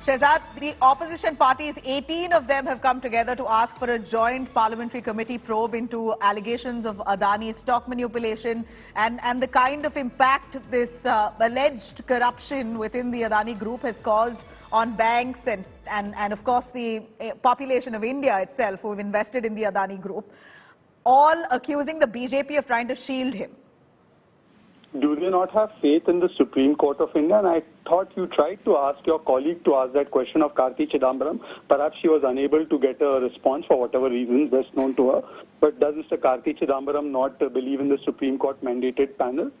Shehzad, the opposition parties, 18 of them have come together to ask for a joint parliamentary committee probe into allegations of Adani stock manipulation and the kind of impact this alleged corruption within the Adani group has caused on banks and of course the population of India itself who have invested in the Adani group, all accusing the BJP of trying to shield him. Do they not have faith in the Supreme Court of India? And I thought you tried to ask your colleague to ask that question of Karti Chidambaram. Perhaps she was unable to get a response for whatever reasons best known to her. But does Mr. Karti Chidambaram not believe in the Supreme Court mandated panel?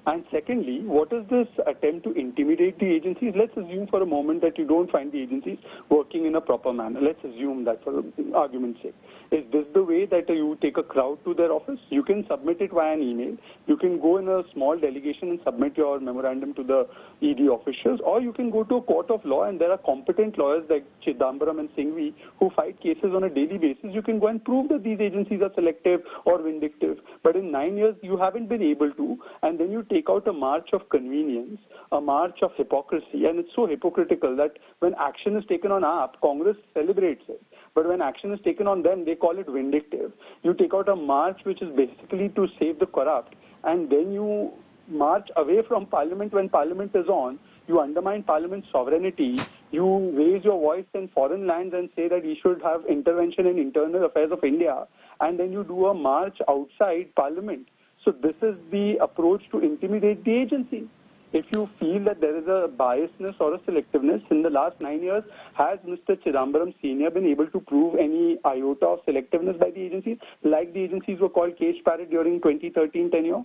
And secondly, what is this attempt to intimidate the agencies? Let's assume for a moment that you don't find the agencies working in a proper manner. Let's assume that for argument's sake. Is this the way that you take a crowd to their office? You can submit it via an email. You can go in a small delegation and submit your memorandum to the ED officials, or you can go to a court of law and there are competent lawyers like Chidambaram and Singhvi who fight cases on a daily basis. You can go and prove that these agencies are selective or vindictive. But in 9 years, you haven't been able to, and then you take out a march of convenience, a march of hypocrisy, and it's so hypocritical that when action is taken on AAP, Congress celebrates it. But when action is taken on them, they call it vindictive. You take out a march which is basically to save the corrupt, and then you march away from Parliament when Parliament is on. You undermine Parliament's sovereignty. You raise your voice in foreign lands and say that we should have intervention in internal affairs of India, and then you do a march outside Parliament. So this is the approach to intimidate the agency. If you feel that there is a biasness or a selectiveness, in the last 9 years, has Mr. Chidambaram Sr. been able to prove any iota of selectiveness by the agencies, like the agencies were called cage parrot during 2013 tenure?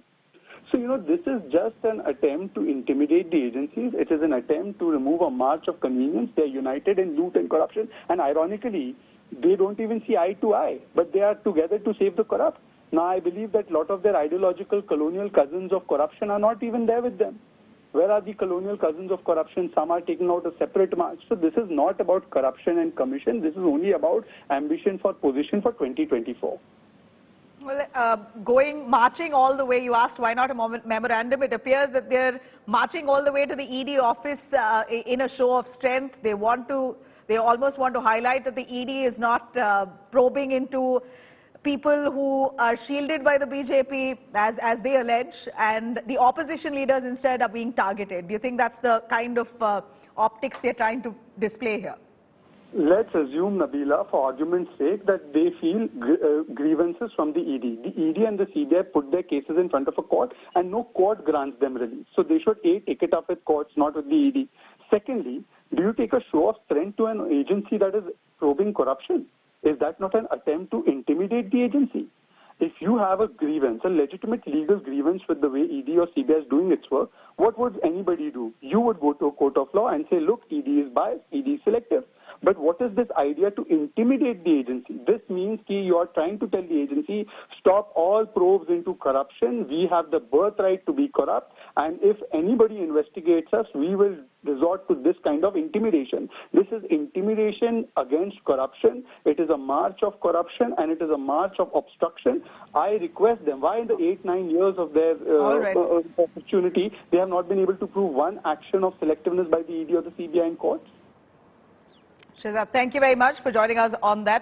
So, this is just an attempt to intimidate the agencies. It is an attempt to remove a march of convenience. They are united in loot and corruption. And ironically, they don't even see eye to eye, but they are together to save the corrupt. Now, I believe that a lot of their ideological colonial cousins of corruption are not even there with them. Where are the colonial cousins of corruption? Some are taking out a separate march. So this is not about corruption and commission. This is only about ambition for position for 2024. Well, marching all the way, you asked why not a memorandum. It appears that they're marching all the way to the ED office in a show of strength. They almost want to highlight that the ED is not probing into people who are shielded by the BJP, as they allege, and the opposition leaders instead are being targeted. Do you think that's the kind of optics they're trying to display here? Let's assume, Nabila, for argument's sake, that they feel grievances from the ED. The ED and the CBI put their cases in front of a court, and no court grants them release. So they should, A, take it up with courts, not with the ED. Secondly, do you take a show of strength to an agency that is probing corruption? Is that not an attempt to intimidate the agency? If you have a grievance, a legitimate legal grievance with the way ED or CBI is doing its work, what would anybody do? You would go to a court of law and say, look, ED is biased, ED is selective. But what is this idea to intimidate the agency? This means that you are trying to tell the agency, stop all probes into corruption. We have the birthright to be corrupt. And if anybody investigates us, we will resort to this kind of intimidation. This is intimidation against corruption. It is a march of corruption and it is a march of obstruction. I request them, why in the 8-9 years of their opportunity, they have not been able to prove one action of selectiveness by the ED or the CBI in courts? Shehzad, thank you very much for joining us on that.